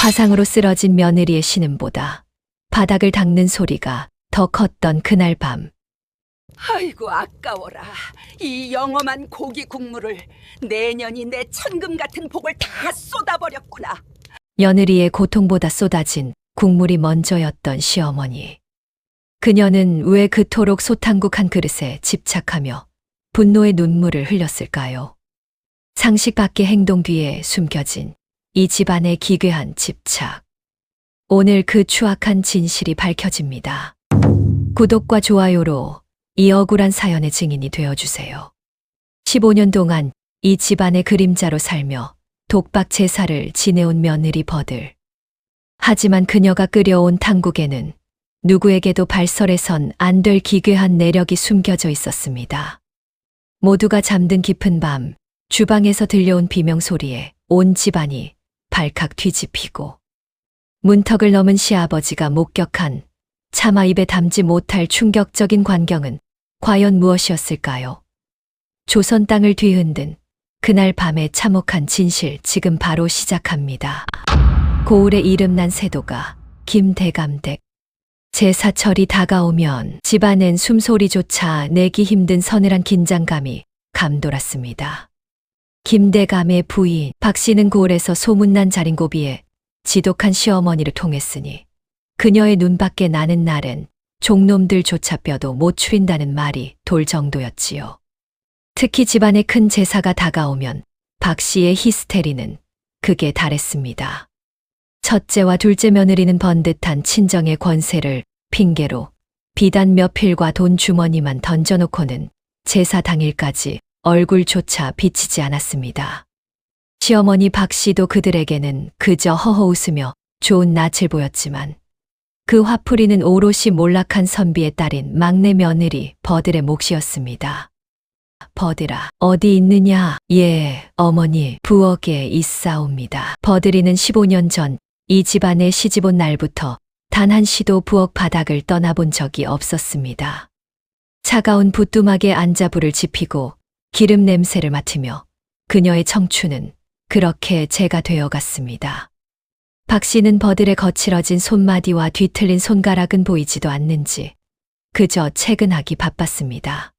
화상으로 쓰러진 며느리의 신음보다 바닥을 닦는 소리가 더 컸던 그날 밤. 아이고 아까워라. 이 영험한 고기 국물을 내년이 내 천금 같은 복을 다 쏟아버렸구나. 며느리의 고통보다 쏟아진 국물이 먼저였던 시어머니. 그녀는 왜 그토록 소탕국 한 그릇에 집착하며 분노의 눈물을 흘렸을까요? 상식 밖의 행동 뒤에 숨겨진 이 집안의 기괴한 집착. 오늘 그 추악한 진실이 밝혀집니다. 구독과 좋아요로 이 억울한 사연의 증인이 되어주세요. 15년 동안 이 집안의 그림자로 살며 독박 제사를 지내온 며느리 버들. 하지만 그녀가 끓여온 탕국에는 누구에게도 발설해선 안 될 기괴한 내력이 숨겨져 있었습니다. 모두가 잠든 깊은 밤, 주방에서 들려온 비명소리에 온 집안이 발칵 뒤집히고 문턱을 넘은 시아버지가 목격한 차마 입에 담지 못할 충격적인 광경은 과연 무엇이었을까요? 조선 땅을 뒤흔든 그날 밤의 참혹한 진실 지금 바로 시작합니다. 고을에 이름난 세도가 김대감댁. 제사철이 다가오면 집안엔 숨소리조차 내기 힘든 서늘한 긴장감이 감돌았습니다. 김대감의 부인 박씨는 고을에서 소문난 자린고비에 지독한 시어머니를 통했으니 그녀의 눈밖에 나는 날엔 종놈들조차 뼈도 못 추린다는 말이 돌 정도였지요. 특히 집안의 큰 제사가 다가오면 박씨의 히스테리는 극에 달했습니다. 첫째와 둘째 며느리는 번듯한 친정의 권세를 핑계로 비단 몇 필과 돈 주머니만 던져놓고는 제사 당일까지 얼굴조차 비치지 않았습니다. 시어머니 박씨도 그들에게는 그저 허허 웃으며 좋은 낯을 보였지만 그 화풀이는 오롯이 몰락한 선비의 딸인 막내 며느리 버들의 몫이었습니다. 버들아, 어디 있느냐? 예, 어머니, 부엌에 있사옵니다. 버들이는 15년 전 이 집안에 시집온 날부터 단 한시도 부엌 바닥을 떠나본 적이 없었습니다. 차가운 붓두막에 앉아 불을 지피고 기름 냄새를 맡으며 그녀의 청춘은 그렇게 재가 되어갔습니다. 박씨는 버들의 거칠어진 손마디와 뒤틀린 손가락은 보이지도 않는지 그저 채근하기 바빴습니다.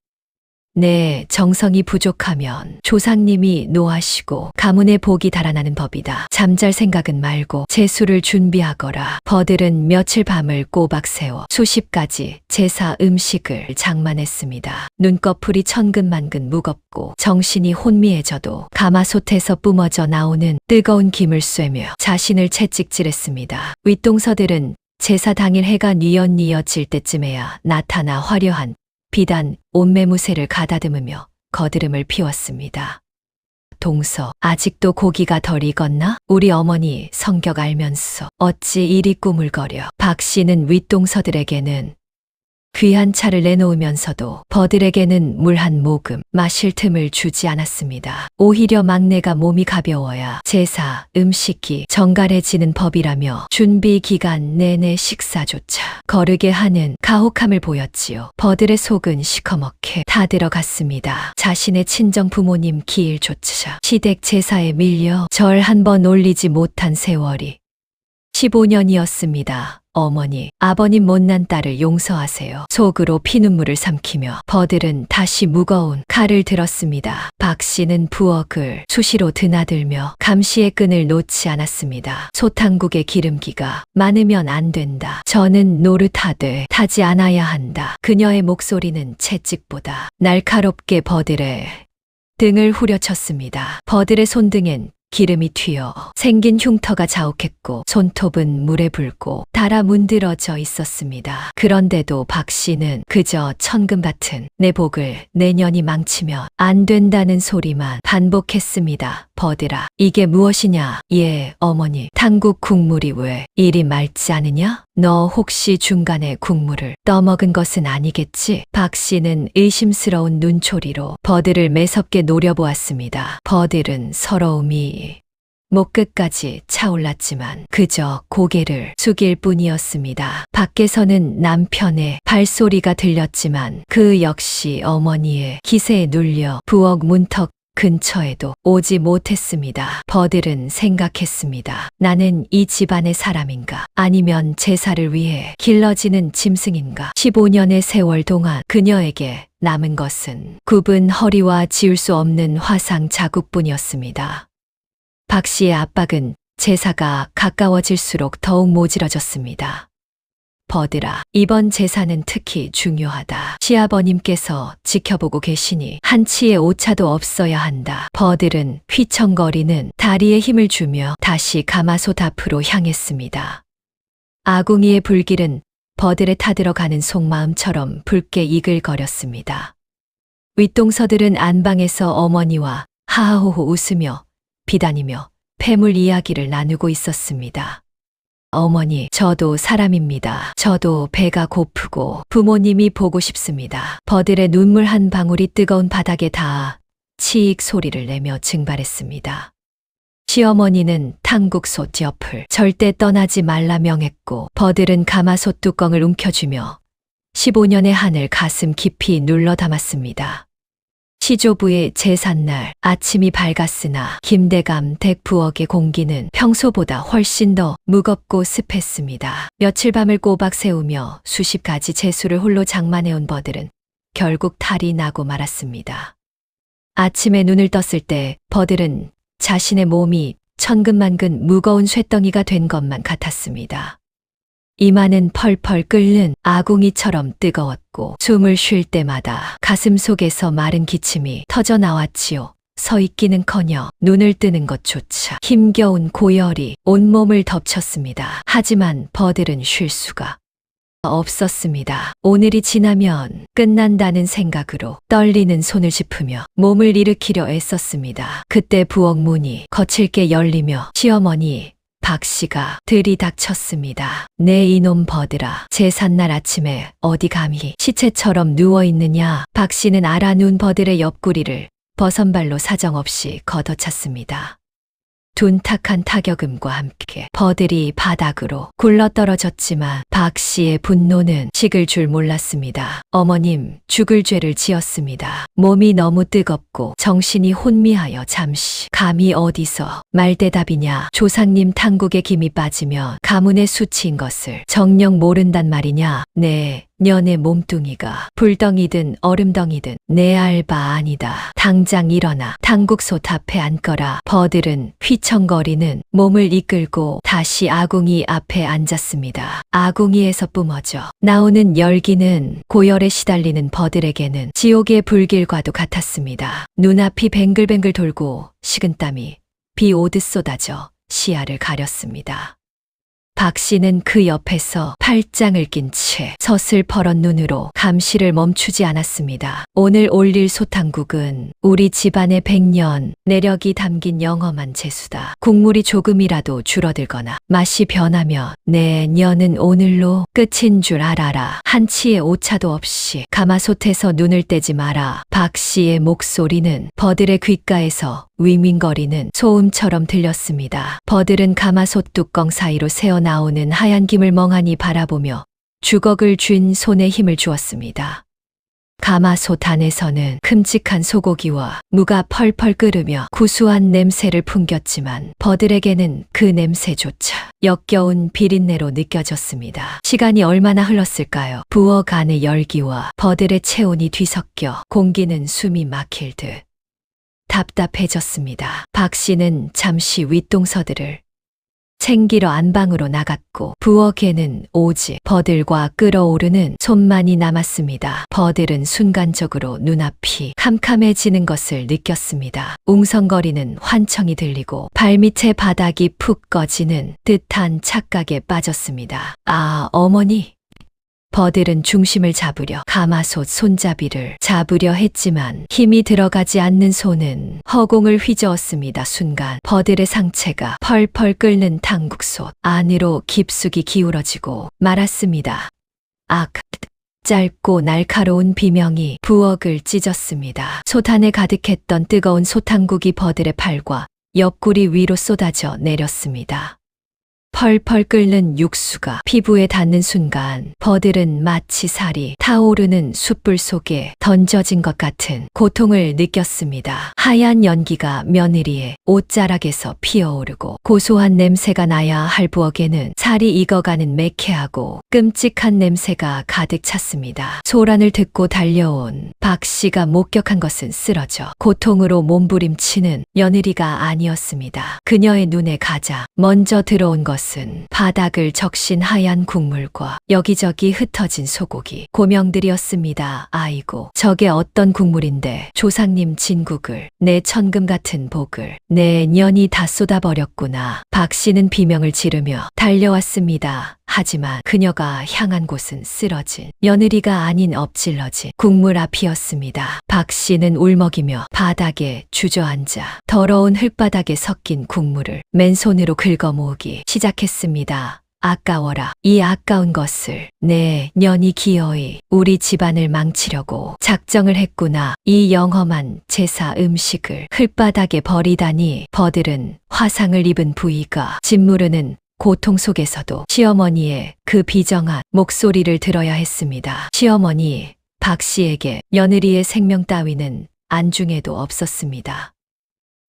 네, 정성이 부족하면 조상님이 노하시고 가문의 복이 달아나는 법이다. 잠잘 생각은 말고 제수를 준비하거라. 버들은 며칠 밤을 꼬박 새워 수십 가지 제사 음식을 장만했습니다. 눈꺼풀이 천근만근 무겁고 정신이 혼미해져도 가마솥에서 뿜어져 나오는 뜨거운 김을 쐬며 자신을 채찍질했습니다. 윗동서들은 제사 당일 해가 뉘엿뉘엿질 때쯤에야 나타나 화려한 비단 옷매무새를 가다듬으며 거드름을 피웠습니다. 동서, 아직도 고기가 덜 익었나? 우리 어머니 성격 알면서 어찌 이리 꾸물거려. 박씨는 윗동서들에게는 귀한 차를 내놓으면서도 버들에게는 물 한 모금 마실 틈을 주지 않았습니다. 오히려 막내가 몸이 가벼워야 제사, 음식이 정갈해지는 법이라며 준비 기간 내내 식사조차 거르게 하는 가혹함을 보였지요. 버들의 속은 시커멓게 다 들어갔습니다. 자신의 친정 부모님 기일조차 시댁 제사에 밀려 절 한 번 올리지 못한 세월이 15년이었습니다. 어머니, 아버님 못난 딸을 용서하세요. 속으로 피눈물을 삼키며 버들은 다시 무거운 칼을 들었습니다. 박씨는 부엌을 수시로 드나들며 감시의 끈을 놓지 않았습니다. 소탕국의 기름기가 많으면 안 된다. 저는 노릇하되 타지 않아야 한다. 그녀의 목소리는 채찍보다 날카롭게 버들의 등을 후려쳤습니다. 버들의 손등엔 기름이 튀어 생긴 흉터가 자욱했고 손톱은 물에 불고 달아 문드러져 있었습니다. 그런데도 박씨는 그저 천금 같은 내 복을 내년이 망치면 안 된다는 소리만 반복했습니다. 버들아, 이게 무엇이냐? 예, 어머니, 탕국 국물이 왜 이리 맑지 않으냐? 너 혹시 중간에 국물을 떠먹은 것은 아니겠지? 박씨는 의심스러운 눈초리로 버들을 매섭게 노려보았습니다. 버들은 서러움이 목끝까지 차올랐지만 그저 고개를 숙일 뿐이었습니다. 밖에서는 남편의 발소리가 들렸지만 그 역시 어머니의 기세에 눌려 부엌 문턱 근처에도 오지 못했습니다. 버들은 생각했습니다. 나는 이 집안의 사람인가? 아니면 제사를 위해 길러지는 짐승인가? 15년의 세월 동안 그녀에게 남은 것은 굽은 허리와 지울 수 없는 화상 자국뿐이었습니다. 박 씨의 압박은 제사가 가까워질수록 더욱 모질어졌습니다. 버들아, 이번 제사는 특히 중요하다. 시아버님께서 지켜보고 계시니 한치의 오차도 없어야 한다. 버들은 휘청거리는 다리에 힘을 주며 다시 가마솥 앞으로 향했습니다. 아궁이의 불길은 버들에 타들어가는 속마음처럼 붉게 이글거렸습니다. 윗동서들은 안방에서 어머니와 하하호호 웃으며 비단이며 패물 이야기를 나누고 있었습니다. 어머니, 저도 사람입니다. 저도 배가 고프고 부모님이 보고 싶습니다. 버들의 눈물 한 방울이 뜨거운 바닥에 닿아 치익 소리를 내며 증발했습니다. 시어머니는 탕국솥 옆을 절대 떠나지 말라 명했고 버들은 가마솥 뚜껑을 움켜쥐며 15년의 한을 가슴 깊이 눌러 담았습니다. 시조부의 제삿날 아침이 밝았으나 김대감 댁 부엌의 공기는 평소보다 훨씬 더 무겁고 습했습니다. 며칠 밤을 꼬박 새우며 수십 가지 재수를 홀로 장만해온 버들은 결국 탈이 나고 말았습니다. 아침에 눈을 떴을 때 버들은 자신의 몸이 천근만근 무거운 쇳덩이가 된 것만 같았습니다. 이마는 펄펄 끓는 아궁이처럼 뜨거웠고 숨을 쉴 때마다 가슴 속에서 마른 기침이 터져 나왔지요. 서 있기는커녕 눈을 뜨는 것조차 힘겨운 고열이 온몸을 덮쳤습니다. 하지만 버들은 쉴 수가 없었습니다. 오늘이 지나면 끝난다는 생각으로 떨리는 손을 짚으며 몸을 일으키려 애썼습니다. 그때 부엌 문이 거칠게 열리며 시어머니 박 씨가 들이닥쳤습니다. 내 이놈 버들아, 제삿날 아침에 어디 감히 시체처럼 누워있느냐? 박 씨는 알아누운 버들의 옆구리를 버선발로 사정없이 걷어찼습니다. 둔탁한 타격음과 함께 버들이 바닥으로 굴러떨어졌지만 박 씨의 분노는 식을 줄 몰랐습니다. 어머님, 죽을 죄를 지었습니다. 몸이 너무 뜨겁고 정신이 혼미하여 잠시 감히 어디서 말대답이냐. 조상님 탕국에 김이 빠지면 가문의 수치인 것을 정녕 모른단 말이냐. 네, 년의 몸뚱이가 불덩이든 얼음덩이든 내 알 바 아니다. 당장 일어나 탕국솥 앞에 앉거라. 버들은 휘청거리는 몸을 이끌고 다시 아궁이 앞에 앉았습니다. 아궁이에서 뿜어져 나오는 열기는 고열에 시달리는 버들에게는 지옥의 불길과도 같았습니다. 눈앞이 뱅글뱅글 돌고 식은땀이 비 오듯 쏟아져 시야를 가렸습니다. 박 씨는 그 옆에서 팔짱을 낀 채 서슬퍼런 눈으로 감시를 멈추지 않았습니다. 오늘 올릴 소탕국은 우리 집안의 100년 내력이 담긴 영험한 제수다. 국물이 조금이라도 줄어들거나 맛이 변하면 내 년은 오늘로 끝인 줄 알아라. 한치의 오차도 없이 가마솥에서 눈을 떼지 마라. 박 씨의 목소리는 버들의 귓가에서 윙윙거리는 소음처럼 들렸습니다. 버들은 가마솥 뚜껑 사이로 새어나오는 하얀 김을 멍하니 바라보며 주걱을 쥔 손에 힘을 주었습니다. 가마솥 안에서는 큼직한 소고기와 무가 펄펄 끓으며 구수한 냄새를 풍겼지만 버들에게는 그 냄새조차 역겨운 비린내로 느껴졌습니다. 시간이 얼마나 흘렀을까요? 부엌 안의 열기와 버들의 체온이 뒤섞여 공기는 숨이 막힐 듯 답답해졌습니다. 박 씨는 잠시 윗동서들을 챙기러 안방으로 나갔고 부엌에는 오직 버들과 끓어오르는 손만이 남았습니다. 버들은 순간적으로 눈앞이 캄캄해지는 것을 느꼈습니다. 웅성거리는 환청이 들리고 발밑의 바닥이 푹 꺼지는 듯한 착각에 빠졌습니다. 아, 어머니! 버들은 중심을 잡으려 가마솥 손잡이를 잡으려 했지만 힘이 들어가지 않는 손은 허공을 휘저었습니다. 순간 버들의 상체가 펄펄 끓는 탕국솥 안으로 깊숙이 기울어지고 말았습니다. 악! 짧고 날카로운 비명이 부엌을 찢었습니다. 솥 안에 가득했던 뜨거운 소탕국이 버들의 팔과 옆구리 위로 쏟아져 내렸습니다. 펄펄 끓는 육수가 피부에 닿는 순간 버들은 마치 살이 타오르는 숯불 속에 던져진 것 같은 고통을 느꼈습니다. 하얀 연기가 며느리의 옷자락에서 피어오르고 고소한 냄새가 나야 할 부엌에는 살이 익어가는 매캐하고 끔찍한 냄새가 가득 찼습니다. 소란을 듣고 달려온 박 씨가 목격한 것은 쓰러져 고통으로 몸부림치는 며느리가 아니었습니다. 그녀의 눈에 가장 먼저 들어온 것은 바닥을 적신 하얀 국물과 여기저기 흩어진 소고기, 고명들이었습니다. 아이고, 저게 어떤 국물인데 조상님 진국을, 내 천금 같은 복을 내 년이 다 쏟아버렸구나. 박 씨는 비명을 지르며 달려왔습니다. 하지만 그녀가 향한 곳은 쓰러진 며느리가 아닌 엎질러진 국물 앞이었습니다. 박 씨는 울먹이며 바닥에 주저앉아 더러운 흙바닥에 섞인 국물을 맨손으로 긁어모으기 시작했습니다. 아까워라. 이 아까운 것을 내 년이 기어이 우리 집안을 망치려고 작정을 했구나. 이 영험한 제사 음식을 흙바닥에 버리다니. 버들은 화상을 입은 부위가 짓무르는 고통 속에서도 시어머니의 그 비정한 목소리를 들어야 했습니다. 시어머니, 박 씨에게 며느리의 생명 따위는 안중에도 없었습니다.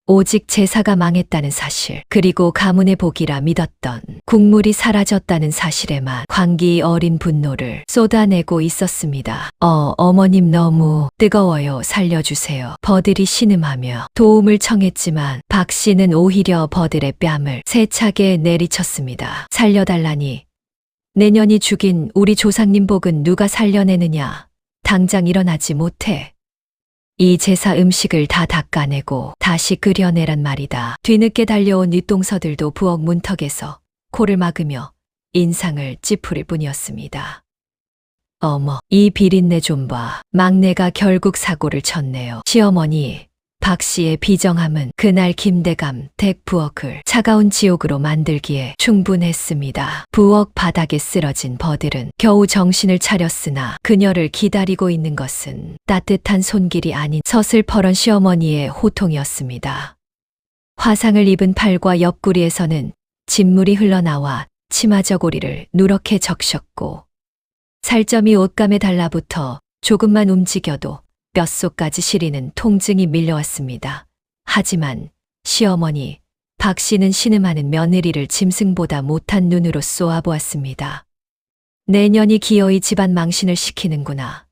오직 제사가 망했다는 사실, 그리고 가문의 복이라 믿었던 국물이 사라졌다는 사실에만 광기 어린 분노를 쏟아내고 있었습니다. 어머님 너무 뜨거워요. 살려주세요. 버들이 신음하며 도움을 청했지만 박 씨는 오히려 버들의 뺨을 세차게 내리쳤습니다. 살려달라니. 내년이 죽인 우리 조상님 복은 누가 살려내느냐. 당장 일어나지 못해. 이 제사 음식을 다 닦아내고 다시 끓여내란 말이다. 뒤늦게 달려온 윗동서들도 부엌 문턱에서 코를 막으며 인상을 찌푸릴 뿐이었습니다. 어머, 이 비린내 좀 봐. 막내가 결국 사고를 쳤네요. 시어머니, 박 씨의 비정함은 그날 김대감 댁 부엌을 차가운 지옥으로 만들기에 충분했습니다. 부엌 바닥에 쓰러진 버들은 겨우 정신을 차렸으나 그녀를 기다리고 있는 것은 따뜻한 손길이 아닌 서슬퍼런 시어머니의 호통이었습니다. 화상을 입은 팔과 옆구리에서는 진물이 흘러나와 치마 저고리를 누렇게 적셨고 살점이 옷감에 달라붙어 조금만 움직여도 뼛속까지 시리는 통증이 밀려왔습니다. 하지만 시어머니, 박 씨는 신음하는 며느리를 짐승보다 못한 눈으로 쏘아보았습니다. 내년이 기어이 집안 망신을 시키는구나.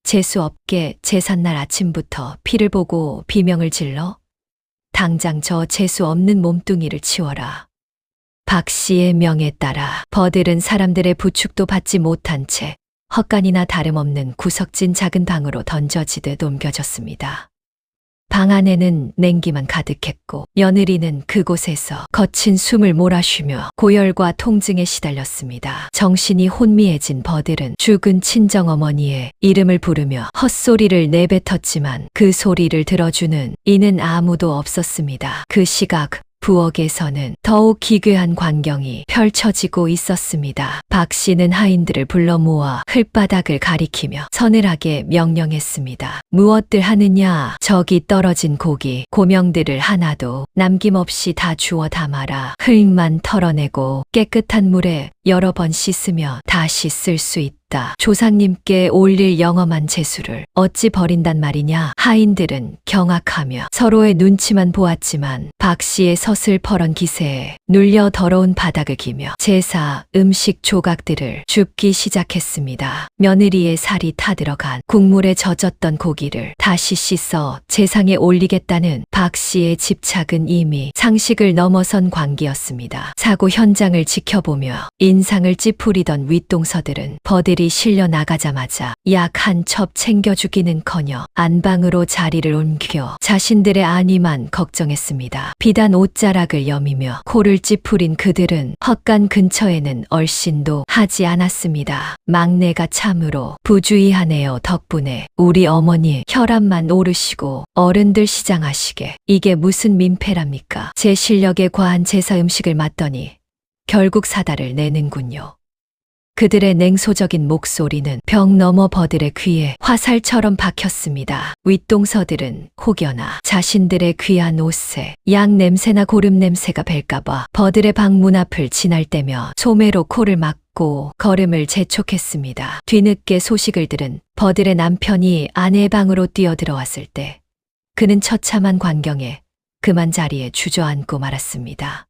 재수없게 제삿날 아침부터 피를 보고 비명을 질러? 당장 저 재수 없는 몸뚱이를 치워라. 박 씨의 명에 따라 버들은 사람들의 부축도 받지 못한 채 헛간이나 다름없는 구석진 작은 방으로 던져지듯 옮겨졌습니다. 방 안에는 냉기만 가득했고 며느리는 그곳에서 거친 숨을 몰아쉬며 고열과 통증에 시달렸습니다. 정신이 혼미해진 버들은 죽은 친정어머니의 이름을 부르며 헛소리를 내뱉었지만 그 소리를 들어주는 이는 아무도 없었습니다. 그 시각 부엌에서는 더욱 기괴한 광경이 펼쳐지고 있었습니다. 박 씨는 하인들을 불러 모아 흙바닥을 가리키며 서늘하게 명령했습니다. 무엇들 하느냐. 저기 떨어진 고기, 고명들을 하나도 남김없이 다 주워 담아라. 흙만 털어내고 깨끗한 물에 여러 번 씻으며 다시 쓸 수 있다. 조상님께 올릴 영험한 제수를 어찌 버린단 말이냐. 하인들은 경악하며 서로의 눈치만 보았지만 박 씨의 서슬퍼런 기세에 눌려 더러운 바닥을 기며 제사 음식 조각들을 줍기 시작했습니다. 며느리의 살이 타들어간 국물에 젖었던 고기를 다시 씻어 제상에 올리겠다는 박 씨의 집착은 이미 상식을 넘어선 광기였습니다. 사고 현장을 지켜보며 인상을 찌푸리던 윗동서들은 버들이 실려 나가자마자 약 한 첩 챙겨주기는커녕 안방으로 자리를 옮겨 자신들의 안위만 걱정했습니다. 비단 옷자락을 여미며 코를 찌푸린 그들은 헛간 근처에는 얼씬도 하지 않았습니다. 막내가 참으로 부주의하네요. 덕분에 우리 어머니 혈압만 오르시고 어른들 시장하시게. 이게 무슨 민폐랍니까? 제 실력에 과한 제사 음식을 맛더니 결국 사다를 내는군요. 그들의 냉소적인 목소리는 벽 너머 버들의 귀에 화살처럼 박혔습니다. 윗동서들은 혹여나 자신들의 귀한 옷에 양 냄새나 고름 냄새가 벨까봐 버들의 방 문 앞을 지날 때며 소매로 코를 막고 걸음을 재촉했습니다. 뒤늦게 소식을 들은 버들의 남편이 아내의 방으로 뛰어들어왔을 때 그는 처참한 광경에 그만 자리에 주저앉고 말았습니다.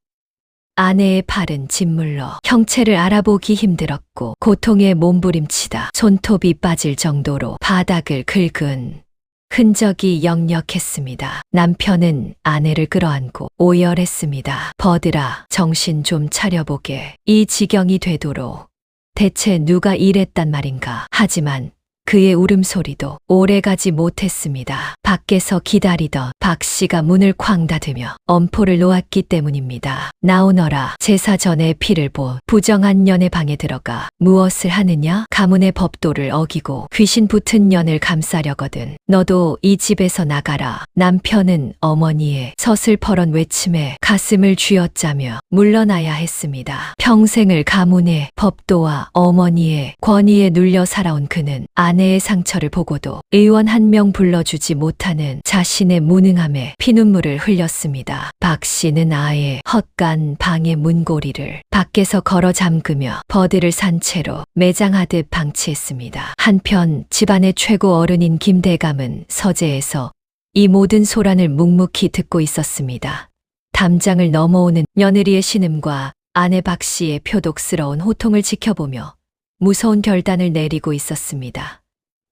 아내의 팔은 짓물러 형체를 알아보기 힘들었고 고통에 몸부림치다 손톱이 빠질 정도로 바닥을 긁은 흔적이 역력했습니다. 남편은 아내를 끌어안고 오열했습니다. 버들아, 정신 좀 차려보게. 이 지경이 되도록 대체 누가 이랬단 말인가. 하지만 그의 울음소리도 오래가지 못했습니다. 밖에서 기다리던 박 씨가 문을 쾅 닫으며 엄포를 놓았기 때문입니다. 나오너라. 제사 전에 피를 본 부정한 년의 방에 들어가 무엇을 하느냐? 가문의 법도를 어기고 귀신 붙은 년을 감싸려거든. 너도 이 집에서 나가라. 남편은 어머니의 서슬퍼런 외침에 가슴을 쥐어짜며 물러나야 했습니다. 평생을 가문의 법도와 어머니의 권위에 눌려 살아온 그는 아내의 상처를 보고도 의원 한 명 불러주지 못하는 자신의 무능함에 피눈물을 흘렸습니다. 박 씨는 아예 헛간 방의 문고리를 밖에서 걸어 잠그며 버들을 산 채로 매장하듯 방치했습니다. 한편 집안의 최고 어른인 김대감은 서재에서 이 모든 소란을 묵묵히 듣고 있었습니다. 담장을 넘어오는 며느리의 신음과 아내 박 씨의 표독스러운 호통을 지켜보며 무서운 결단을 내리고 있었습니다.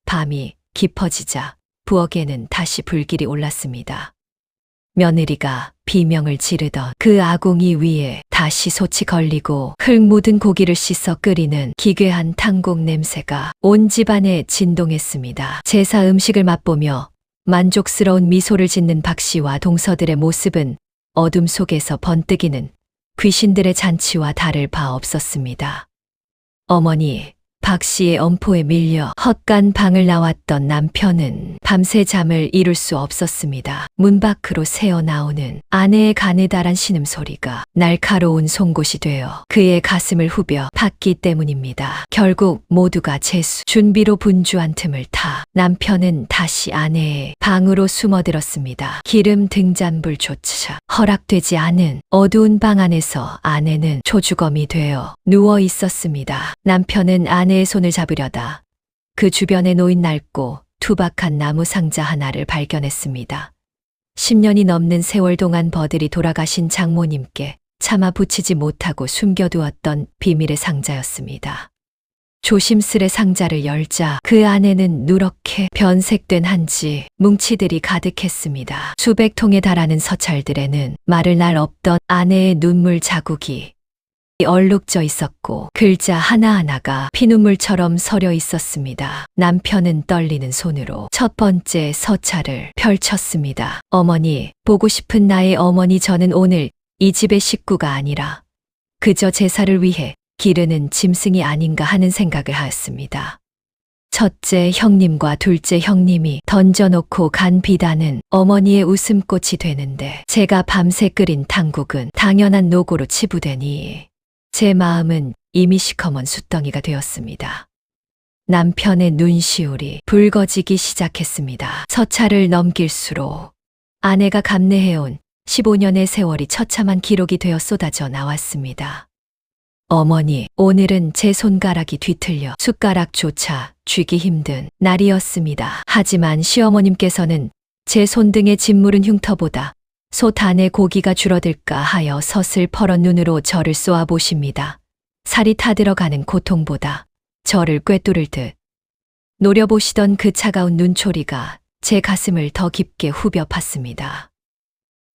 밤이 깊어지자 부엌에는 다시 불길이 올랐습니다. 며느리가 비명을 지르던 그 아궁이 위에 다시 솥이 걸리고 흙 묻은 고기를 씻어 끓이는 기괴한 탕국 냄새가 온 집안에 진동했습니다. 제사 음식을 맛보며 만족스러운 미소를 짓는 박 씨와 동서들의 모습은 어둠 속에서 번뜩이는 귀신들의 잔치와 다를 바 없었습니다. 어머니, 박 씨의 엄포에 밀려 헛간 방을 나왔던 남편은 밤새 잠을 이룰 수 없었습니다. 문 밖으로 새어나오는 아내의 가느다란 신음소리가 날카로운 송곳이 되어 그의 가슴을 후벼 팠기 때문입니다. 결국 모두가 재수 준비로 분주한 틈을 타 남편은 다시 아내의 방으로 숨어들었습니다. 기름 등잔불조차 허락되지 않은 어두운 방 안에서 아내는 초주검이 되어 누워 있었습니다. 남편은 아내의 손을 잡으려다 그 주변에 놓인 낡고 투박한 나무 상자 하나를 발견했습니다. 10년이 넘는 세월 동안 버들이 돌아가신 장모님께 차마 붙이지 못하고 숨겨두었던 비밀의 상자였습니다. 조심스레 상자를 열자 그 안에는 누렇게 변색된 한지 뭉치들이 가득했습니다. 수백 통에 달하는 서찰들에는 마를 날 없던 아내의 눈물 자국이 얼룩져 있었고 글자 하나하나가 피눈물처럼 서려 있었습니다. 남편은 떨리는 손으로 첫 번째 서찰을 펼쳤습니다. 어머니, 보고 싶은 나의 어머니, 저는 오늘 이 집의 식구가 아니라 그저 제사를 위해 기르는 짐승이 아닌가 하는 생각을 하였습니다. 첫째 형님과 둘째 형님이 던져놓고 간 비단은 어머니의 웃음꽃이 되는데 제가 밤새 끓인 탕국은 당연한 노고로 치부되니 제 마음은 이미 시커먼 숯덩이가 되었습니다. 남편의 눈시울이 붉어지기 시작했습니다. 서찰을 넘길수록 아내가 감내해온 15년의 세월이 처참한 기록이 되어 쏟아져 나왔습니다. 어머니, 오늘은 제 손가락이 뒤틀려 숟가락조차 쥐기 힘든 날이었습니다. 하지만 시어머님께서는 제 손등에 짓무른 흉터보다 솥 안에 고기가 줄어들까 하여 서슬퍼런 눈으로 저를 쏘아보십니다. 살이 타들어가는 고통보다 저를 꿰뚫을 듯 노려보시던 그 차가운 눈초리가 제 가슴을 더 깊게 후벼 팠습니다.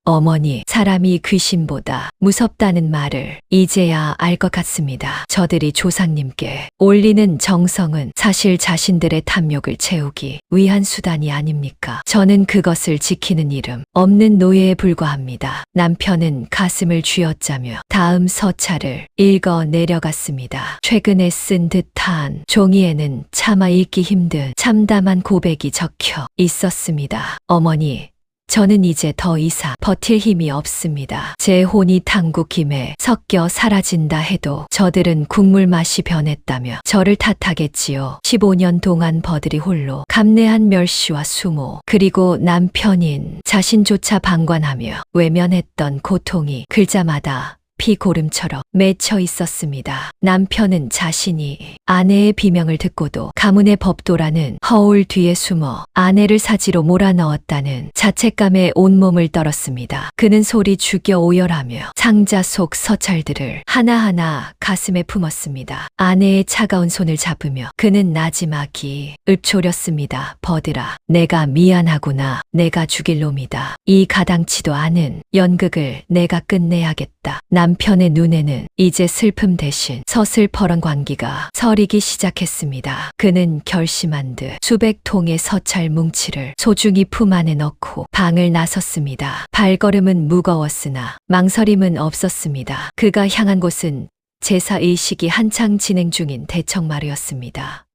어머니, 사람이 귀신보다 무섭다는 말을 이제야 알 것 같습니다. 저들이 조상님께 올리는 정성은 사실 자신들의 탐욕을 채우기 위한 수단이 아닙니까? 저는 그것을 지키는 이름 없는 노예에 불과합니다. 남편은 가슴을 쥐어짜며 다음 서찰을 읽어 내려갔습니다. 최근에 쓴 듯한 종이에는 차마 읽기 힘든 참담한 고백이 적혀 있었습니다. 어머니, 저는 이제 더 이상 버틸 힘이 없습니다. 제 혼이 탕국 김에 섞여 사라진다 해도 저들은 국물 맛이 변했다며 저를 탓하겠지요. 15년 동안 버들이 홀로 감내한 멸시와 수모, 그리고 남편인 자신조차 방관하며 외면했던 고통이 글자마다 피고름처럼 맺혀 있었습니다. 남편은 자신이 아내의 비명을 듣고도 가문의 법도라는 허울 뒤에 숨어 아내를 사지로 몰아넣었다는 자책감에 온몸을 떨었습니다. 그는 소리 죽여 오열하며 상자 속 서찰들을 하나하나 가슴에 품었습니다. 아내의 차가운 손을 잡으며 그는 나지막이 읊조렸습니다. 버들아, 내가 미안하구나. 내가 죽일 놈이다. 이 가당치도 않은 연극을 내가 끝내야겠다. 남편의 눈에는 이제 슬픔 대신 서슬퍼런 광기가 서리기 시작했습니다. 그는 결심한 듯 수백 통의 서찰 뭉치를 소중히 품 안에 넣고 방을 나섰습니다. 발걸음은 무거웠으나 망설임은 없었습니다. 그가 향한 곳은 제사 의식이 한창 진행 중인 대청마루였습니다.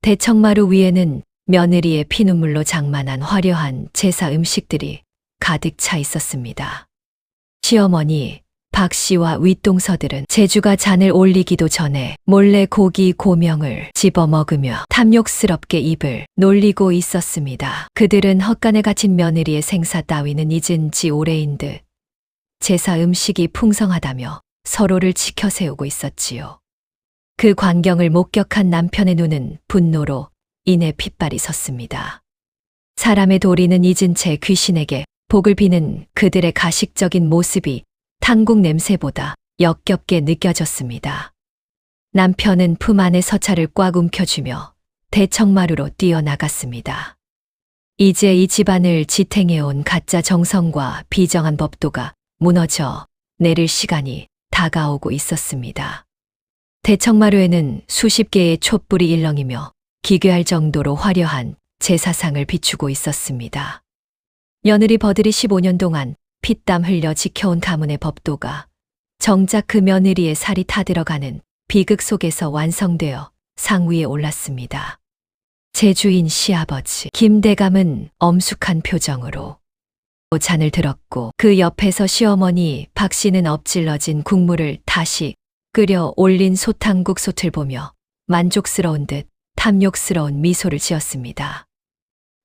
대청마루 위에는 며느리의 피눈물로 장만한 화려한 제사 음식들이 가득 차 있었습니다. 시어머니 박 씨와 윗동서들은 제주가 잔을 올리기도 전에 몰래 고기 고명을 집어 먹으며 탐욕스럽게 입을 놀리고 있었습니다. 그들은 헛간에 갇힌 며느리의 생사 따위는 잊은 지 오래인 듯 제사 음식이 풍성하다며 서로를 지켜세우고 있었지요. 그 광경을 목격한 남편의 눈은 분노로 이내 핏발이 섰습니다. 사람의 도리는 잊은 채 귀신에게 복을 비는 그들의 가식적인 모습이 탕국 냄새보다 역겹게 느껴졌습니다. 남편은 품 안에 서찰을 꽉 움켜쥐며 대청마루로 뛰어나갔습니다. 이제 이 집안을 지탱해온 가짜 정성과 비정한 법도가 무너져 내릴 시간이 다가오고 있었습니다. 대청마루에는 수십 개의 촛불이 일렁이며 기괴할 정도로 화려한 제사상을 비추고 있었습니다. 며느리 버들이 15년 동안 피땀 흘려 지켜온 가문의 법도가 정작 그 며느리의 살이 타들어가는 비극 속에서 완성되어 상위에 올랐습니다. 제주인 시아버지 김대감은 엄숙한 표정으로 잔을 들었고 그 옆에서 시어머니 박 씨는 엎질러진 국물을 다시 끓여 올린 소탕국 솥을 보며 만족스러운 듯 탐욕스러운 미소를 지었습니다.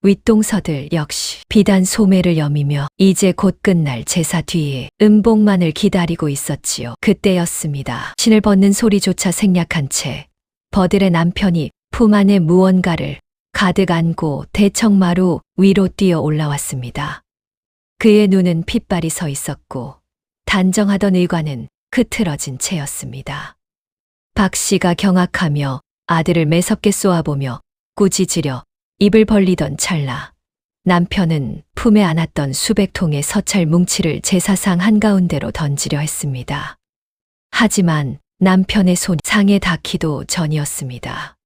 윗동서들 역시 비단 소매를 여미며 이제 곧 끝날 제사 뒤에 음복만을 기다리고 있었지요. 그때였습니다. 신을 벗는 소리조차 생략한 채 버들의 남편이 품 안에 무언가를 가득 안고 대청마루 위로 뛰어 올라왔습니다. 그의 눈은 핏발이 서 있었고 단정하던 의관은 흐트러진 채였습니다. 박 씨가 경악하며 아들을 매섭게 쏘아보며 꾸짖으려 입을 벌리던 찰나 남편은 품에 안았던 수백 통의 서찰 뭉치를 제사상 한가운데로 던지려 했습니다. 하지만 남편의 손이 상에 닿기도 전이었습니다.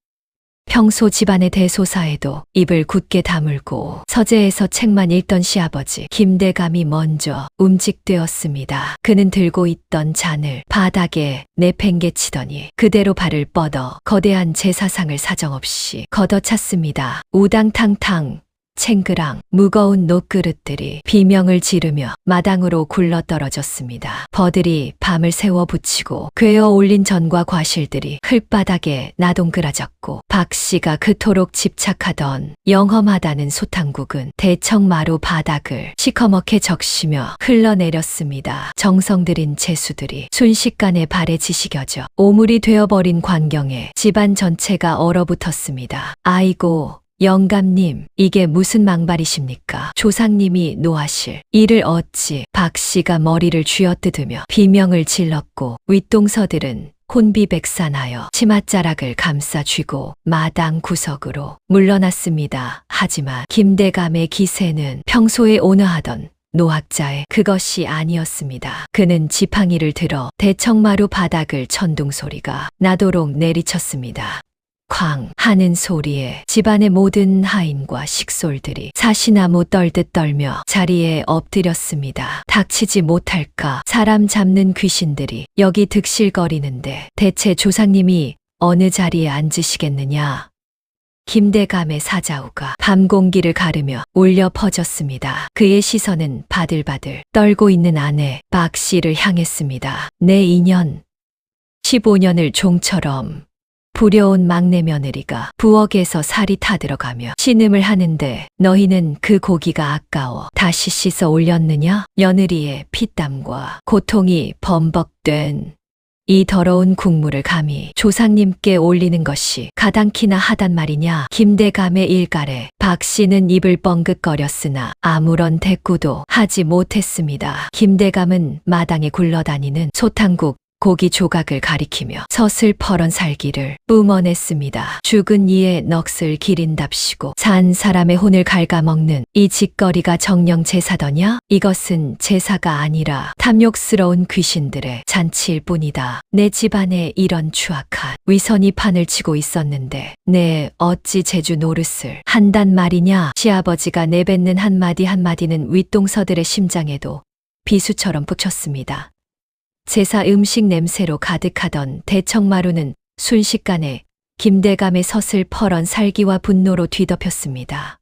평소 집안의 대소사에도 입을 굳게 다물고 서재에서 책만 읽던 시아버지 김대감이 먼저 움직되었습니다. 그는 들고 있던 잔을 바닥에 내팽개치더니 그대로 발을 뻗어 거대한 제사상을 사정없이 걷어찼습니다. 우당탕탕 챙그랑 무거운 녹그릇들이 비명을 지르며 마당으로 굴러떨어졌습니다. 버들이 밤을 새워 붙이고 괴어 올린 전과 과실들이 흙바닥에 나동그라졌고 박 씨가 그토록 집착하던 영험하다는 소탕국은 대청마루 바닥을 시커멓게 적시며 흘러내렸습니다. 정성 들인 채수들이 순식간에 발에 지시겨져 오물이 되어버린 광경에 집안 전체가 얼어붙었습니다. 아이고, 영감님, 이게 무슨 망발이십니까? 조상님이 노하실 일을 어찌? 박 씨가 머리를 쥐어뜯으며 비명을 질렀고 윗동서들은 혼비백산하여 치맛자락을 감싸 쥐고 마당 구석으로 물러났습니다. 하지만 김대감의 기세는 평소에 온화하던 노학자의 그것이 아니었습니다. 그는 지팡이를 들어 대청마루 바닥을 천둥소리가 나도록 내리쳤습니다. 쾅 하는 소리에 집안의 모든 하인과 식솔들이 사시나무 떨듯 떨며 자리에 엎드렸습니다. 닥치지 못할까 사람 잡는 귀신들이 여기 득실거리는데 대체 조상님이 어느 자리에 앉으시겠느냐. 김대감의 사자우가 밤 공기를 가르며 울려 퍼졌습니다. 그의 시선은 바들바들 떨고 있는 아내 박 씨를 향했습니다. 내 2년, 15년을 종처럼 부려온 막내 며느리가 부엌에서 살이 타들어가며 신음을 하는데 너희는 그 고기가 아까워 다시 씻어 올렸느냐? 며느리의 피땀과 고통이 범벅된 이 더러운 국물을 감히 조상님께 올리는 것이 가당키나 하단 말이냐? 김대감의 일갈에 박 씨는 입을 뻥긋거렸으나 아무런 대꾸도 하지 못했습니다. 김대감은 마당에 굴러다니는 소탕국 고기 조각을 가리키며 서슬퍼런 살기를 뿜어냈습니다. 죽은 이의 넋을 기린답시고 산 사람의 혼을 갉아먹는 이 짓거리가 정령 제사더냐? 이것은 제사가 아니라 탐욕스러운 귀신들의 잔치일 뿐이다. 내 집안에 이런 추악한 위선이 판을 치고 있었는데 내 어찌 제주 노릇을 한단 말이냐? 시아버지가 내뱉는 한마디 한마디는 윗동서들의 심장에도 비수처럼 붙였습니다. 제사 음식 냄새로 가득하던 대청마루는 순식간에 김대감의 서슬퍼런 살기와 분노로 뒤덮였습니다.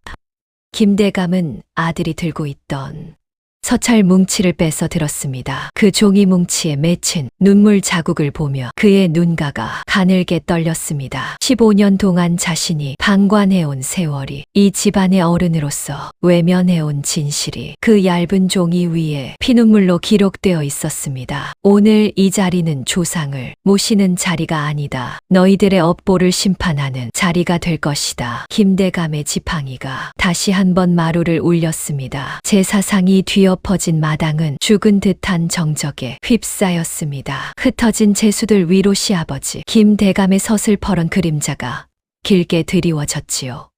김대감은 아들이 들고 있던 서찰 뭉치를 빼서 들었습니다. 그 종이 뭉치에 맺힌 눈물 자국을 보며 그의 눈가가 가늘게 떨렸습니다. 15년 동안 자신이 방관해온 세월이 이 집안의 어른으로서 외면해온 진실이 그 얇은 종이 위에 피눈물로 기록되어 있었습니다. 오늘 이 자리는 조상을 모시는 자리가 아니다. 너희들의 업보를 심판하는 자리가 될 것이다. 김대감의 지팡이가 다시 한번 마루를 울렸습니다. 제사상이 뒤엎어진 마당은 죽은 듯한 정적에 휩싸였습니다. 흩어진 제수들 위로 시아버지 김대감의 서슬퍼런 그림자가 길게 드리워졌지요.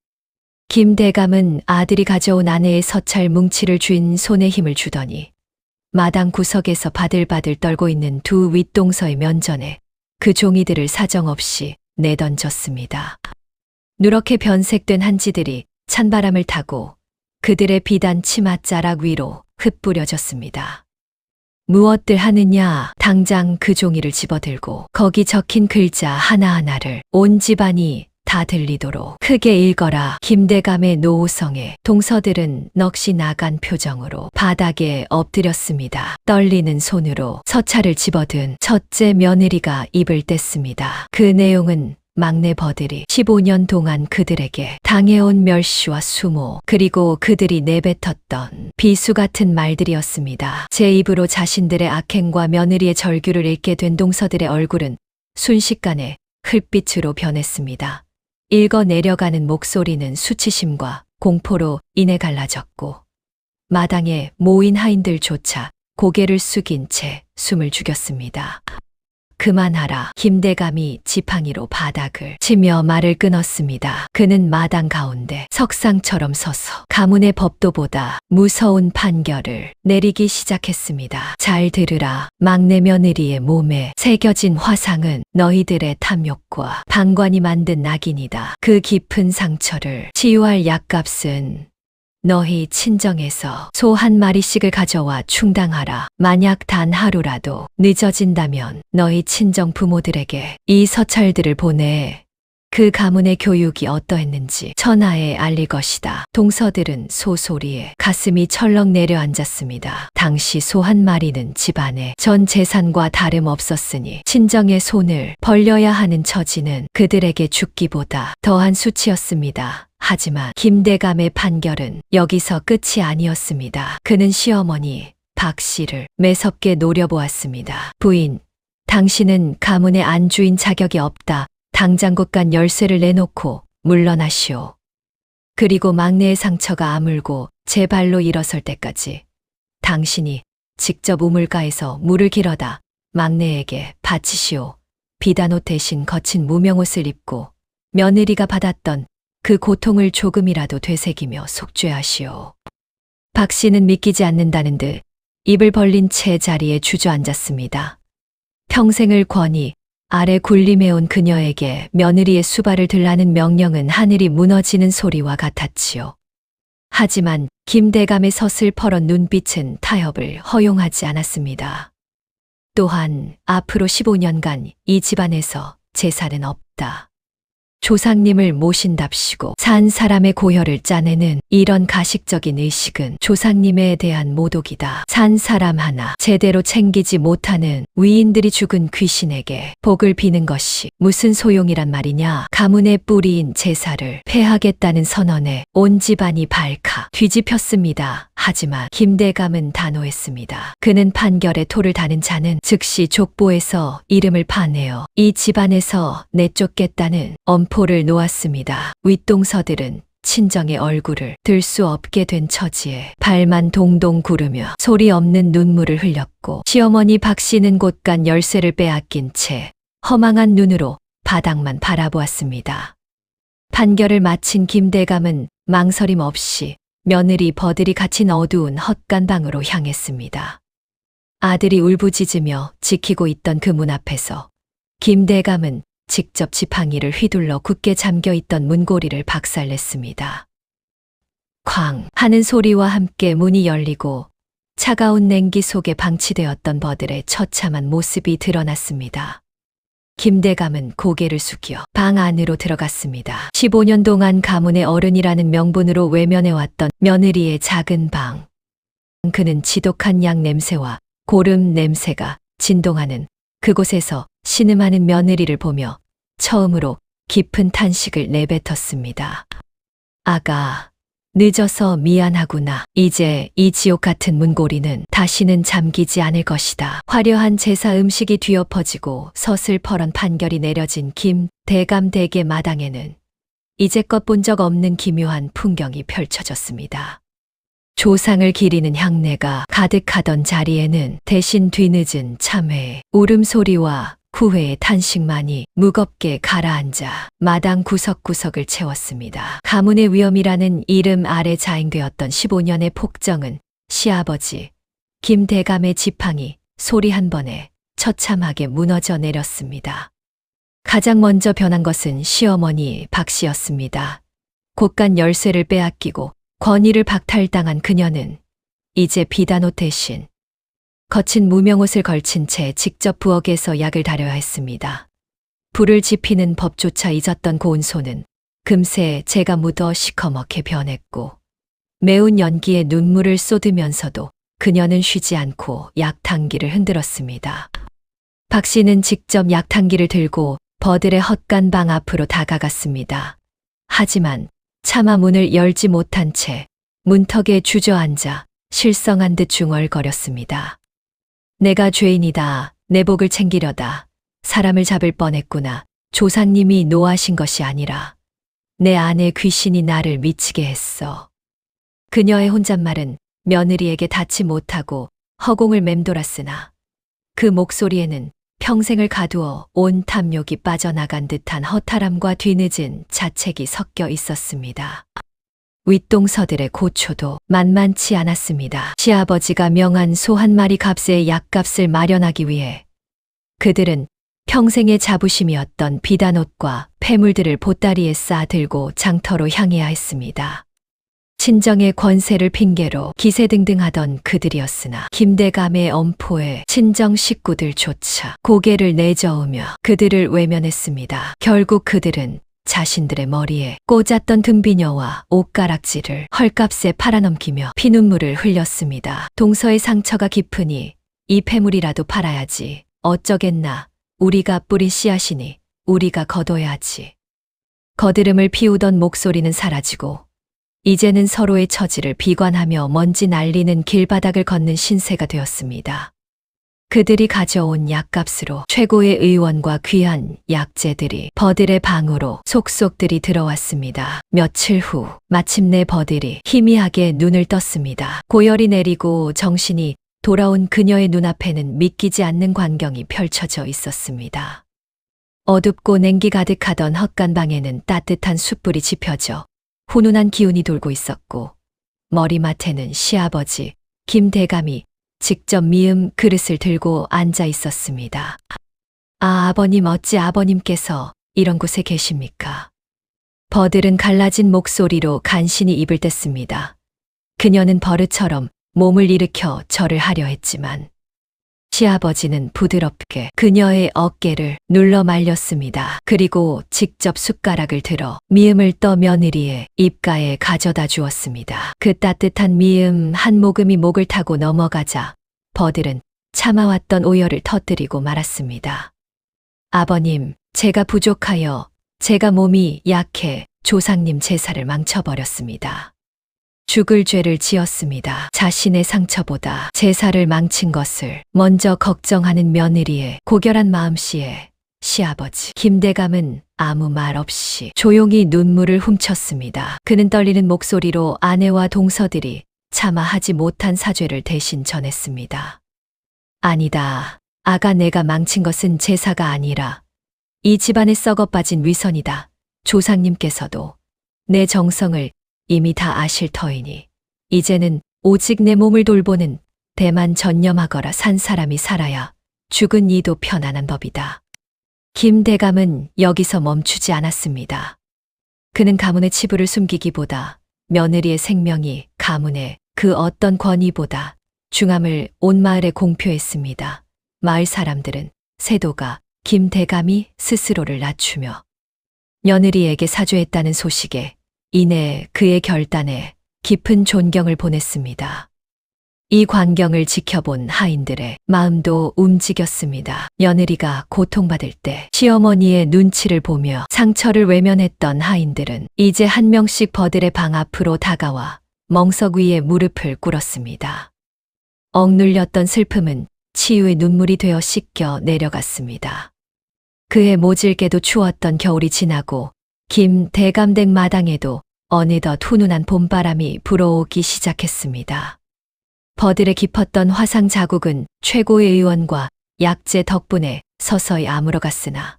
김대감은 아들이 가져온 아내의 서찰 뭉치를 쥔 손에 힘을 주더니 마당 구석에서 바들바들 떨고 있는 두 윗동서의 면전에 그 종이들을 사정없이 내던졌습니다. 누렇게 변색된 한지들이 찬바람을 타고 그들의 비단 치맛자락 위로 흩뿌려졌습니다. 무엇들 하느냐? 당장 그 종이를 집어들고 거기 적힌 글자 하나하나를 온 집안이 다 들리도록 크게 읽어라. 김대감의 노호성에 동서들은 넋이 나간 표정으로 바닥에 엎드렸습니다. 떨리는 손으로 서찰을 집어든 첫째 며느리가 입을 뗐습니다. 그 내용은 막내 버들이 15년 동안 그들에게 당해온 멸시와 수모 그리고 그들이 내뱉었던 비수 같은 말들이었습니다. 제 입으로 자신들의 악행과 며느리의 절규를 읽게 된 동서들의 얼굴은 순식간에 흙빛으로 변했습니다. 읽어 내려가는 목소리는 수치심과 공포로 인해 갈라졌고 마당에 모인 하인들조차 고개를 숙인 채 숨을 죽였습니다. 그만하라. 김대감이 지팡이로 바닥을 치며 말을 끊었습니다. 그는 마당 가운데 석상처럼 서서 가문의 법도보다 무서운 판결을 내리기 시작했습니다. 잘 들으라. 막내 며느리의 몸에 새겨진 화상은 너희들의 탐욕과 방관이 만든 낙인이다. 그 깊은 상처를 치유할 약값은 너희 친정에서 소 한 마리씩을 가져와 충당하라. 만약 단 하루라도 늦어진다면 너희 친정 부모들에게 이 서찰들을 보내 그 가문의 교육이 어떠했는지 천하에 알릴 것이다. 동서들은 소소리에 가슴이 철렁 내려앉았습니다. 당시 소 한 마리는 집안의 전 재산과 다름없었으니 친정의 손을 벌려야 하는 처지는 그들에게 죽기보다 더한 수치였습니다. 하지만 김대감의 판결은 여기서 끝이 아니었습니다. 그는 시어머니 박 씨를 매섭게 노려보았습니다. 부인, 당신은 가문의 안주인 자격이 없다. 당장 곳간 열쇠를 내놓고 물러나시오. 그리고 막내의 상처가 아물고 제 발로 일어설 때까지 당신이 직접 우물가에서 물을 길어다 막내에게 바치시오. 비단옷 대신 거친 무명옷을 입고 며느리가 받았던 그 고통을 조금이라도 되새기며 속죄하시오. 박 씨는 믿기지 않는다는 듯 입을 벌린 채 자리에 주저앉았습니다. 평생을 권히 아래 군림해온 그녀에게 며느리의 수발을 들라는 명령은 하늘이 무너지는 소리와 같았지요. 하지만 김대감의 서슬퍼런 눈빛은 타협을 허용하지 않았습니다. 또한 앞으로 15년간 이 집안에서 제사는 없다. 조상님을 모신답시고 산 사람의 고혈을 짜내는 이런 가식적인 의식은 조상님에 대한 모독이다. 산 사람 하나 제대로 챙기지 못하는 위인들이 죽은 귀신에게 복을 비는 것이 무슨 소용이란 말이냐. 가문의 뿌리인 제사를 폐하겠다는 선언에 온 집안이 발칵 뒤집혔습니다. 하지만 김대감은 단호했습니다. 그는 판결에 토를 다는 자는 즉시 족보에서 이름을 파내어 이 집안에서 내쫓겠다는 엄포를 놓았습니다. 윗동서들은 친정의 얼굴을 들 수 없게 된 처지에 발만 동동 구르며 소리 없는 눈물을 흘렸고, 시어머니 박씨는 곧간 열쇠를 빼앗긴 채 허망한 눈으로 바닥만 바라보았습니다. 판결을 마친 김대감은 망설임 없이 며느리 버들이 갇힌 어두운 헛간방으로 향했습니다. 아들이 울부짖으며 지키고 있던 그 문 앞에서 김대감은 직접 지팡이를 휘둘러 굳게 잠겨있던 문고리를 박살냈습니다. 쾅 하는 소리와 함께 문이 열리고 차가운 냉기 속에 방치되었던 버들의 처참한 모습이 드러났습니다. 김대감은 고개를 숙여 방 안으로 들어갔습니다. 15년 동안 가문의 어른이라는 명분으로 외면해왔던 며느리의 작은 방. 그는 지독한 양 냄새와 고름 냄새가 진동하는 그곳에서 신음하는 며느리를 보며 처음으로 깊은 탄식을 내뱉었습니다. 아가, 늦어서 미안하구나. 이제 이 지옥 같은 문고리는 다시는 잠기지 않을 것이다. 화려한 제사 음식이 뒤엎어지고 서슬퍼런 판결이 내려진 김대감 댁의 마당에는 이제껏 본 적 없는 기묘한 풍경이 펼쳐졌습니다. 조상을 기리는 향내가 가득하던 자리에는 대신 뒤늦은 참회의 울음소리와 후회의 탄식만이 무겁게 가라앉아 마당 구석구석을 채웠습니다. 가문의 위험이라는 이름 아래 자행되었던 15년의 폭정은 시아버지 김대감의 지팡이 소리 한 번에 처참하게 무너져 내렸습니다. 가장 먼저 변한 것은 시어머니 박씨였습니다. 곳간 열쇠를 빼앗기고 권위를 박탈당한 그녀는 이제 비단옷 대신 거친 무명옷을 걸친 채 직접 부엌에서 약을 다려야 했습니다. 불을 지피는 법조차 잊었던 고운 손은 금세 재가 묻어 시커멓게 변했고, 매운 연기에 눈물을 쏟으면서도 그녀는 쉬지 않고 약탕기를 흔들었습니다. 박 씨는 직접 약탕기를 들고 버들의 헛간 방 앞으로 다가갔습니다. 하지만 차마 문을 열지 못한 채 문턱에 주저앉아 실성한 듯 중얼거렸습니다. 내가 죄인이다. 내 복을 챙기려다 사람을 잡을 뻔했구나. 조상님이 노하신 것이 아니라 내 아내 귀신이 나를 미치게 했어. 그녀의 혼잣말은 며느리에게 닿지 못하고 허공을 맴돌았으나 그 목소리에는 평생을 가두어 온 탐욕이 빠져나간 듯한 허탈함과 뒤늦은 자책이 섞여 있었습니다. 윗동서들의 고초도 만만치 않았습니다. 시아버지가 명한 소 한 마리 값의 약값을 마련하기 위해 그들은 평생의 자부심이었던 비단옷과 폐물들을 보따리에 싸 들고 장터로 향해야 했습니다. 친정의 권세를 핑계로 기세등등하던 그들이었으나 김대감의 엄포에 친정 식구들조차 고개를 내저으며 그들을 외면했습니다. 결국 그들은 자신들의 머리에 꽂았던 등비녀와 옷가락지를 헐값에 팔아넘기며 피눈물을 흘렸습니다. 동서의 상처가 깊으니 이 폐물이라도 팔아야지. 어쩌겠나. 우리가 뿌린 씨앗이니 우리가 거둬야지. 거드름을 피우던 목소리는 사라지고 이제는 서로의 처지를 비관하며 먼지 날리는 길바닥을 걷는 신세가 되었습니다. 그들이 가져온 약값으로 최고의 의원과 귀한 약재들이 버들의 방으로 속속들이 들어왔습니다. 며칠 후 마침내 버들이 희미하게 눈을 떴습니다. 고열이 내리고 정신이 돌아온 그녀의 눈앞에는 믿기지 않는 광경이 펼쳐져 있었습니다. 어둡고 냉기 가득하던 헛간방에는 따뜻한 숯불이 지펴져 훈훈한 기운이 돌고 있었고, 머리맡에는 시아버지 김대감이 직접 미음 그릇을 들고 앉아 있었습니다. 아, 아버님, 어찌 아버님께서 이런 곳에 계십니까? 버들은 갈라진 목소리로 간신히 입을 뗐습니다. 그녀는 버릇처럼 몸을 일으켜 절을 하려 했지만 시아버지는 부드럽게 그녀의 어깨를 눌러 말렸습니다. 그리고 직접 숟가락을 들어 미음을 떠 며느리의 입가에 가져다 주었습니다. 그 따뜻한 미음 한 모금이 목을 타고 넘어가자 버들은 참아왔던 오열을 터뜨리고 말았습니다. 아버님, 제가 부족하여 제가 몸이 약해 조상님 제사를 망쳐버렸습니다. 죽을 죄를 지었습니다. 자신의 상처보다 제사를 망친 것을 먼저 걱정하는 며느리의 고결한 마음씨에 시아버지 김대감은 아무 말 없이 조용히 눈물을 훔쳤습니다. 그는 떨리는 목소리로 아내와 동서들이 차마 하지 못한 사죄를 대신 전했습니다. 아니다. 아가, 내가 망친 것은 제사가 아니라 이 집안에 썩어빠진 위선이다. 조상님께서도 내 정성을 이미 다 아실 터이니 이제는 오직 내 몸을 돌보는 데만 전념하거라. 산 사람이 살아야 죽은 이도 편안한 법이다. 김대감은 여기서 멈추지 않았습니다. 그는 가문의 치부를 숨기기보다 며느리의 생명이 가문의 그 어떤 권위보다 중함을 온 마을에 공표했습니다. 마을 사람들은 세도가 김대감이 스스로를 낮추며 며느리에게 사죄했다는 소식에 이내 그의 결단에 깊은 존경을 보냈습니다. 이 광경을 지켜본 하인들의 마음도 움직였습니다. 며느리가 고통받을 때 시어머니의 눈치를 보며 상처를 외면했던 하인들은 이제 한 명씩 버들의 방 앞으로 다가와 멍석 위에 무릎을 꿇었습니다. 억눌렸던 슬픔은 치유의 눈물이 되어 씻겨 내려갔습니다. 그해 모질게도 추웠던 겨울이 지나고 김대감댁 마당에도 어느덧 훈훈한 봄바람이 불어오기 시작했습니다. 버들에 깊었던 화상 자국은 최고의 의원과 약재 덕분에 서서히 아물어갔으나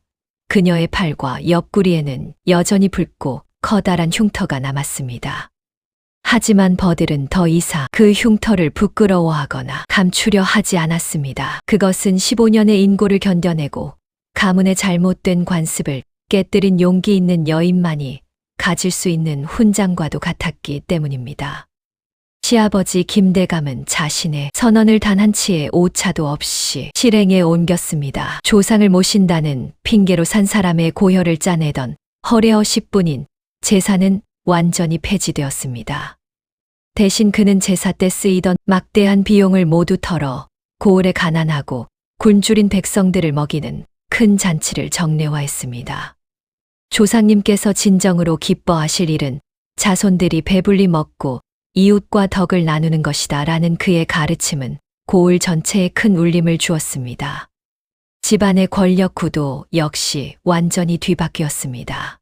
그녀의 팔과 옆구리에는 여전히 붉고 커다란 흉터가 남았습니다. 하지만 버들은 더 이상 그 흉터를 부끄러워하거나 감추려 하지 않았습니다. 그것은 15년의 인고를 견뎌내고 가문의 잘못된 관습을 깨뜨린 용기 있는 여인만이 가질 수 있는 훈장과도 같았기 때문입니다. 시아버지 김대감은 자신의 선언을 단 한치의 오차도 없이 실행에 옮겼습니다. 조상을 모신다는 핑계로 산 사람의 고혈을 짜내던 허례허식뿐인 제사는 완전히 폐지되었습니다. 대신 그는 제사 때 쓰이던 막대한 비용을 모두 털어 고을의 가난하고 굶주린 백성들을 먹이는 큰 잔치를 정례화했습니다. 조상님께서 진정으로 기뻐하실 일은 자손들이 배불리 먹고 이웃과 덕을 나누는 것이다 라는 그의 가르침은 고을 전체에 큰 울림을 주었습니다. 집안의 권력 구도 역시 완전히 뒤바뀌었습니다.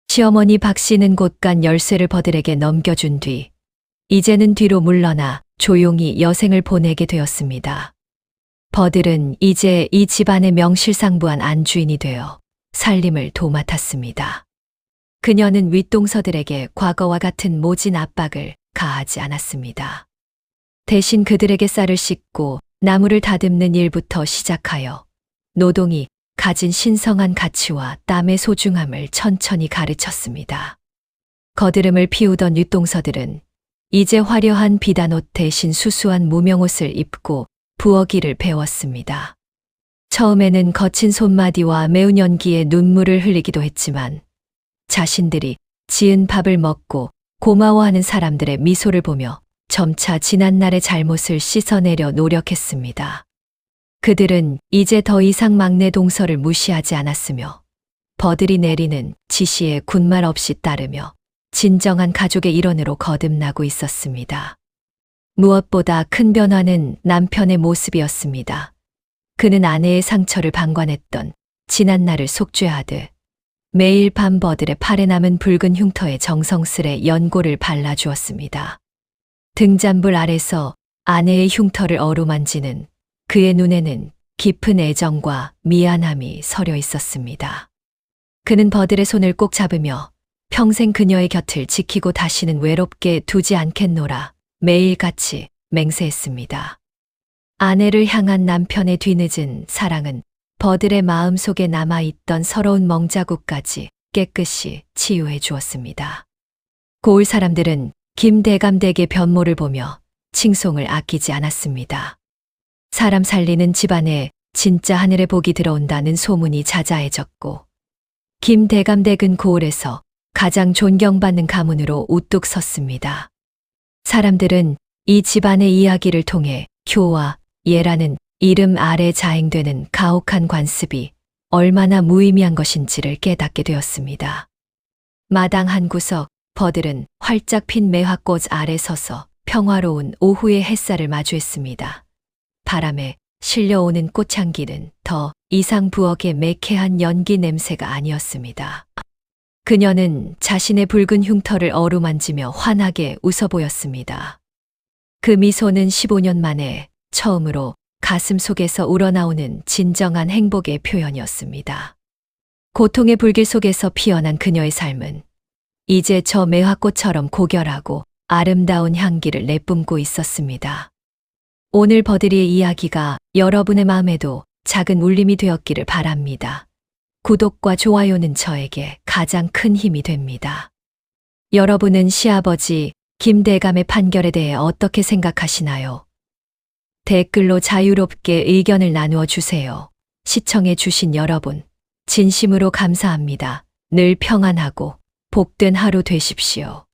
시어머니 박 씨는 곧간 열쇠를 버들에게 넘겨준 뒤 이제는 뒤로 물러나 조용히 여생을 보내게 되었습니다. 버들은 이제 이 집안의 명실상부한 안주인이 되어 살림을 도맡았습니다. 그녀는 윗동서들에게 과거와 같은 모진 압박을 가하지 않았습니다. 대신 그들에게 쌀을 씻고 나무를 다듬는 일부터 시작하여 노동이 가진 신성한 가치와 땀의 소중함을 천천히 가르쳤습니다. 거드름을 피우던 윗동서들은 이제 화려한 비단옷 대신 수수한 무명옷을 입고 부엌일을 배웠습니다. 처음에는 거친 손마디와 매운 연기에 눈물을 흘리기도 했지만 자신들이 지은 밥을 먹고 고마워하는 사람들의 미소를 보며 점차 지난날의 잘못을 씻어내려 노력했습니다. 그들은 이제 더 이상 막내 동서를 무시하지 않았으며 버들이 내리는 지시에 군말 없이 따르며 진정한 가족의 일원으로 거듭나고 있었습니다. 무엇보다 큰 변화는 남편의 모습이었습니다. 그는 아내의 상처를 방관했던 지난날을 속죄하듯 매일 밤 버들의 팔에 남은 붉은 흉터에 정성스레 연고를 발라주었습니다. 등잔불 아래서 아내의 흉터를 어루만지는 그의 눈에는 깊은 애정과 미안함이 서려 있었습니다. 그는 버들의 손을 꼭 잡으며 평생 그녀의 곁을 지키고 다시는 외롭게 두지 않겠노라 매일같이 맹세했습니다. 아내를 향한 남편의 뒤늦은 사랑은 버들의 마음속에 남아있던 서러운 멍자국까지 깨끗이 치유해 주었습니다. 고을 사람들은 김대감 댁의 변모를 보며 칭송을 아끼지 않았습니다. 사람 살리는 집안에 진짜 하늘의 복이 들어온다는 소문이 자자해졌고, 김대감댁은 고을에서 가장 존경받는 가문으로 우뚝 섰습니다. 사람들은 이 집안의 이야기를 통해 효와 예라는 이름 아래 자행되는 가혹한 관습이 얼마나 무의미한 것인지를 깨닫게 되었습니다. 마당 한 구석, 버들은 활짝 핀 매화꽃 아래 서서 평화로운 오후의 햇살을 마주했습니다. 바람에 실려오는 꽃향기는 더 이상 부엌의 매캐한 연기 냄새가 아니었습니다. 그녀는 자신의 붉은 흉터를 어루만지며 환하게 웃어 보였습니다. 그 미소는 15년 만에 처음으로 가슴 속에서 우러나오는 진정한 행복의 표현이었습니다. 고통의 불길 속에서 피어난 그녀의 삶은 이제 저 매화꽃처럼 고결하고 아름다운 향기를 내뿜고 있었습니다. 오늘 버들이의 이야기가 여러분의 마음에도 작은 울림이 되었기를 바랍니다. 구독과 좋아요는 저에게 가장 큰 힘이 됩니다. 여러분은 시아버지 김대감의 판결에 대해 어떻게 생각하시나요? 댓글로 자유롭게 의견을 나누어 주세요. 시청해 주신 여러분, 진심으로 감사합니다. 늘 평안하고 복된 하루 되십시오.